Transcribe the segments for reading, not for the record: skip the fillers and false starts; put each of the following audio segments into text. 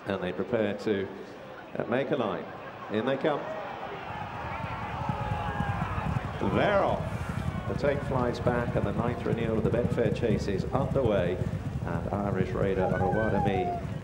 And they prepare to make a line. In they come. They're off. The tape flies back, and the 9th renewal of the Betfair Chase is underway. And Irish Raider Arawada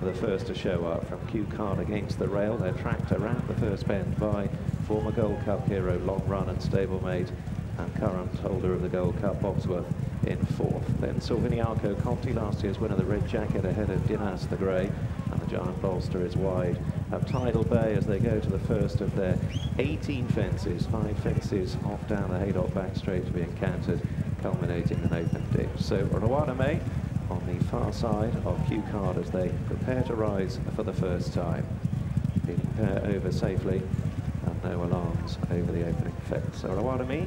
were the first to show up from Q Card against the rail. They're tracked around the first bend by former Gold Cup hero Long Run and stablemate and current holder of the Gold Cup Boxworth in 4th. Then Silviniaco Conti, last year's winner, the red jacket ahead of Dinas the Grey, and the Giant Bolster is wide of Tidal Bay as they go to the first of their 18 fences, 5 fences off down the Haydock Park straight to be encountered, culminating in an open ditch. So Arawada May on the far side of Q Card as they prepare to rise for the first time. Leading pair over safely and no alarms over the opening fence. So Arawada May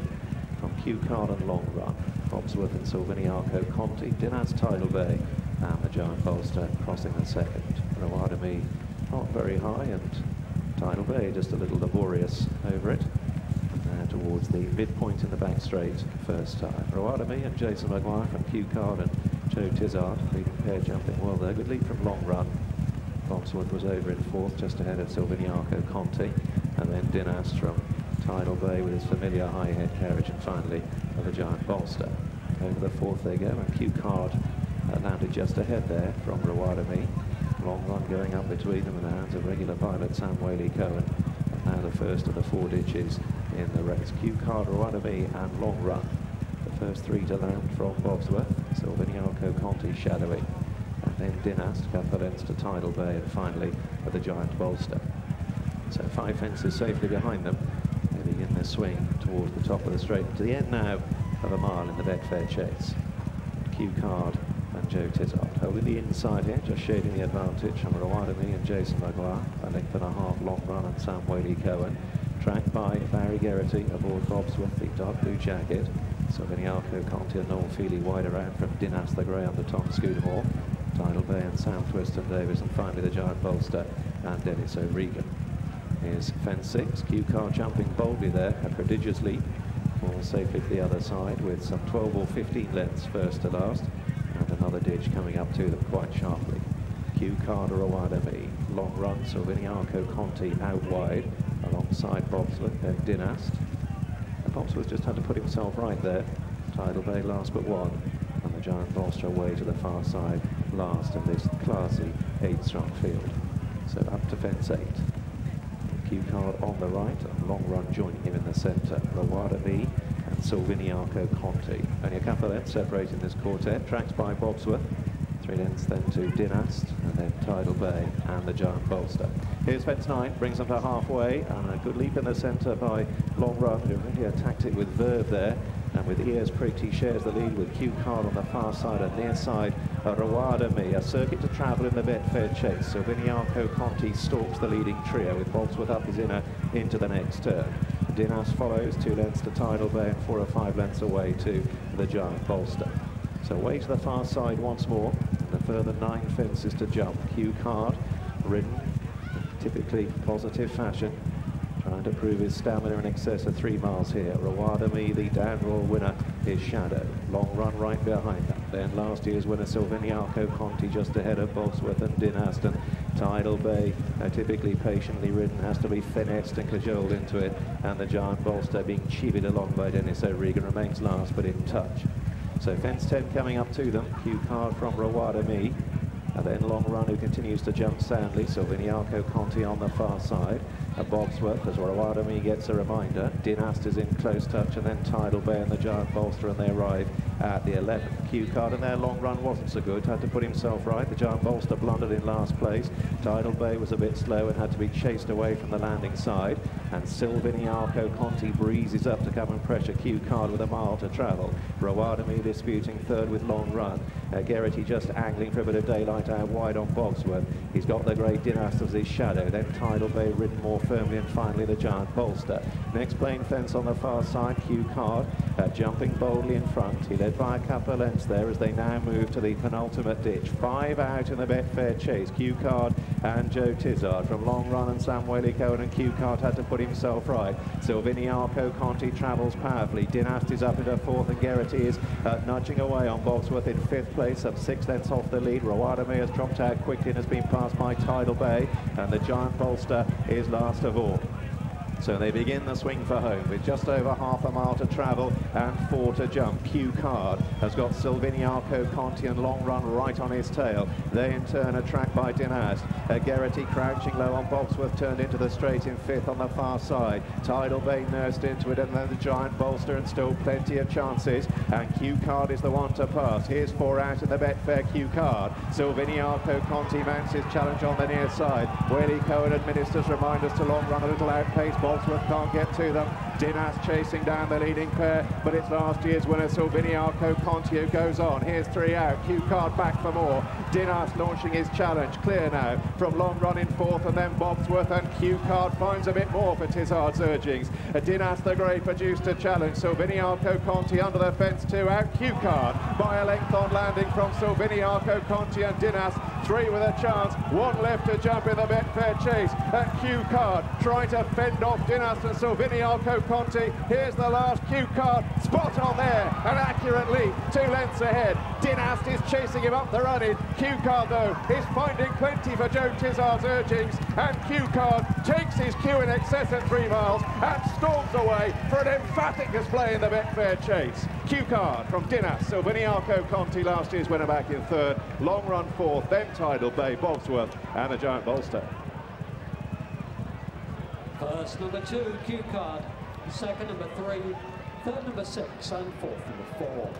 from Q Card and Long Run, Bobsworth and Silviniaco Conti, Dinas Tidal Bay and the Giant Bolster crossing the second. Arawada May not very high and Tidal Bay just a little laborious over it. Towards the midpoint in the back straight first time. Arawada May and Jason Maguire from Q Card and Joe Tizzard, leading pair jumping well there. Good lead from Long Run. Bobsworth was over in 4th, just ahead of Silviniaco Conti, and then Dinas from Tidal Bay with his familiar high head carriage, and finally the Giant Bolster. Over the 4th they go, and Q Card landed just ahead there from Arawada May. Long Run going up between them in the hands of regular pilot Sam Whaley-Cohen. And now the first of the 4 ditches in the race. Q Card, Arawada May and Long Run. The first 3 to land from Bobsworth. Silviniaco Conti shadowing. And then Dinas, a couple of lengths to Tidal Bay, and finally the Giant Bolster. So 5 fences safely behind them. They begin their swing towards the top of the straight. To the end now of a mile in the Betfair Chase. Q Card and Joe Tizzard holding the inside here, just shading the advantage from Arawada May and Jason Maguire. A length and a half Long Run and Sam Whaley-Cohen. Tracked by Barry Geraghty aboard Bobsworth, the dark blue jacket. Silviniaco Conti and Noel Feely wide around from Dinas the Grey under Tom Scudamore. Tidal Bay and Sam Twiston Davis, and finally the Giant Bolster and Dennis O'Regan. Here's fence 6, Q Card jumping boldly there, a prodigious leap. All safely to the other side with some 12 or 15 lengths first to last, and another ditch coming up to them quite sharply. Q Card, Arawada May, Long Run, Silviniaco Conti out wide alongside Bobsworth, then Dinas. And Bobsworth just had to put himself right there. Tidal Bay last but one, and the Giant Bolster away to the far side last in this classy 8-strong field. So up to fence 8. Q Card on the right, and Long Run joining him in the centre. Arawada May and Silviniaco Conti. Only a couple of lengths separating this quartet. Tracks by Bobsworth. 3 lengths then to Dinas, and then Tidal Bay and the Giant Bolster. Here's fence 9, brings them to halfway, and a good leap in the centre by Long Run, who really attacked it with verve there, and with ears pricked he shares the lead with Q Card on the far side and near side. Arawada May, a circuit to travel in the Betfair Chase. Silviniaco Conti stalks the leading trio with Bobsworth up his inner into the next turn. Dinas follows 2 lengths to Tidal Bay and 4 or 5 lengths away to the Giant Bolster. So away to the far side once more, and a further 9 fences to jump. Q Card ridden in typically positive fashion, trying to prove his stamina in excess of 3 miles here. Arawada May, the down-roll winner, is shadow. Long Run right behind them. Then last year's winner Silviniaco Conti just ahead of Bobsworth and Dinas. Tidal Bay, typically patiently ridden, has to be finessed and cajoled into it, and the Giant Bolster being chivied along by Dennis O'Regan remains last but in touch. So fence 10 coming up to them. Q Card from Arawada May, and then Long Run, who continues to jump soundly. Silviniaco Conti on the far side. Bobsworth as Arawada May gets a reminder. Dinas is in close touch, and then Tidal Bay and the Giant Bolster, and they arrive at the 11th. Q Card and their Long Run wasn't so good, had to put himself right. The Giant Bolster blundered in last place. Tidal Bay was a bit slow and had to be chased away from the landing side. And Silviniaco Conti breezes up to come and pressure Q Card with a mile to travel. Arawada May disputing third with Long Run. Geraghty just angling for a bit of daylight out wide on Bobsworth. He's got the great Dinas as his shadow. Then Tidal Bay ridden more firmly, and finally the Giant Bolster. Next plain fence on the far side, Q Card jumping boldly in front. He led by a couple of lengths there as they now move to the penultimate ditch. 5 out in the Betfair Chase. Q Card and Joe Tizzard from Long Run and Sam Whaley-Cohen, and Q Card had to put put himself right. Silviniaco Conti travels powerfully. Dinast is up into fourth, and Gerety is nudging away on Bogsworth in fifth place, up 6 lengths off the lead. Rawadame has dropped out quickly and has been passed by Tidal Bay, and the Giant Bolster is last of all. So they begin the swing for home with just over half a mile to travel and 4 to jump. Q Card has got Silviniaco Conti and Long Run right on his tail. They in turn are tracked by Dinast. Gerety crouching low on Bogsworth, turned into the straight in fifth on the far side. Tidal Bay nursed into it, and then the Giant Bolster, and still plenty of chances. And Q Card is the one to pass. Here's 4 out in the Betfair Q Card. Silviniaco Conti mounts his challenge on the near side. Whaley Cohen administers reminders to Long Run, a little outpace. Bogsworth can't get to them. Dinast chasing down the leading pair, but it's last year's winner Silviniaco Conti who goes on. Here's 3 out. Q Card back for more. Dinast launching his challenge. Clear now from Long Run in fourth, and then Bogsworth, and Q Card finds a bit more for Tizzard's urgings. Dinast the Grey produced a challenge. Silviniaco Conti under the fence, 2 out. Q Card by a length on landing from Silviniaco Conti and Dinast. 3 with a chance. 1 left to jump in the Betfair Chase. And Q Card trying to fend off Dinast and Silviniaco Conti. Here's the last. Q Card spot on there, an accurate lead, 2 lengths ahead. Dinast is chasing him up the run-in. Q Card though is finding plenty for Joe Tizzard's urgings, and Q Card takes his cue in excess at 3 miles and storms away for an emphatic display in the Betfair Chase. Q Card from Dinast, Silviniaco Conti, last year's winner, back in third. Long Run fourth, then Tidal Bay, Bogsworth and the Giant Bolster. First number 2, Q Card. Second number 3, third number 6, and fourth number 4.